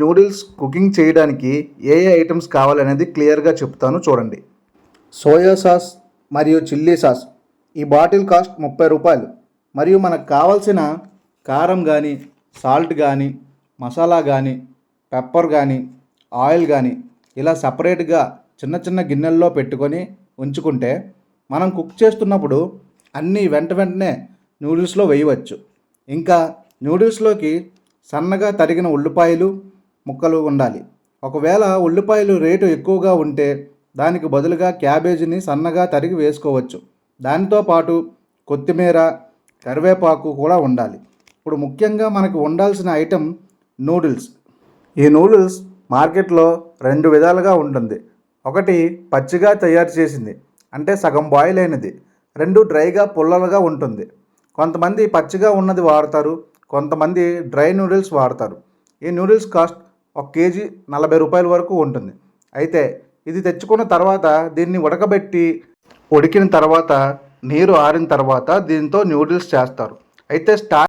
Noodles cooking చేయడానికి ఏ ఏ items కావాలనేది క్లియర్గా చెప్తాను చూడండి. సోయా సాస్ మరియు చిల్లీ సాస్ ఈ బాటిల్ కాస్ట్ 30 రూపాయలు. మరియు మనకు కావాల్సిన కారం కానీ, సాల్ట్ కానీ, మసాలా కానీ, పెప్పర్ కానీ, ఆయిల్ కానీ ఇలా సపరేట్గా చిన్న చిన్న గిన్నెల్లో పెట్టుకొని ఉంచుకుంటే మనం కుక్ చేస్తున్నప్పుడు అన్నీ వెంటనే నూడిల్స్లో వేయవచ్చు. ఇంకా నూడిల్స్లోకి సన్నగా తరిగిన ఉల్లిపాయలు ముక్కలు ఉండాలి. ఒకవేళ ఉల్లిపాయలు రేటు ఎక్కువగా ఉంటే దానికి బదులుగా క్యాబేజీని సన్నగా తరిగి వేసుకోవచ్చు. దానితో పాటు కొత్తిమీర, కరివేపాకు కూడా ఉండాలి. ఇప్పుడు ముఖ్యంగా మనకు ఉండాల్సిన ఐటెం నూడిల్స్. ఈ నూడిల్స్ మార్కెట్లో 2 విధాలుగా ఉంటుంది. ఒకటి పచ్చిగా తయారు చేసింది, అంటే సగం బాయిల్ అయినది. 2 డ్రైగా పుల్లలుగా ఉంటుంది. కొంతమంది పచ్చిగా ఉన్నది వాడతారు, కొంతమంది డ్రై నూడిల్స్ వాడతారు. ఈ నూడిల్స్ కాస్ట్ 1 కేజీ 40 రూపాయల వరకు ఉంటుంది. అయితే ఇది తెచ్చుకున్న తర్వాత దీన్ని ఉడికిన తర్వాత నీరు ఆరిన తర్వాత దీంతో నూడిల్స్ చేస్తారు. అయితే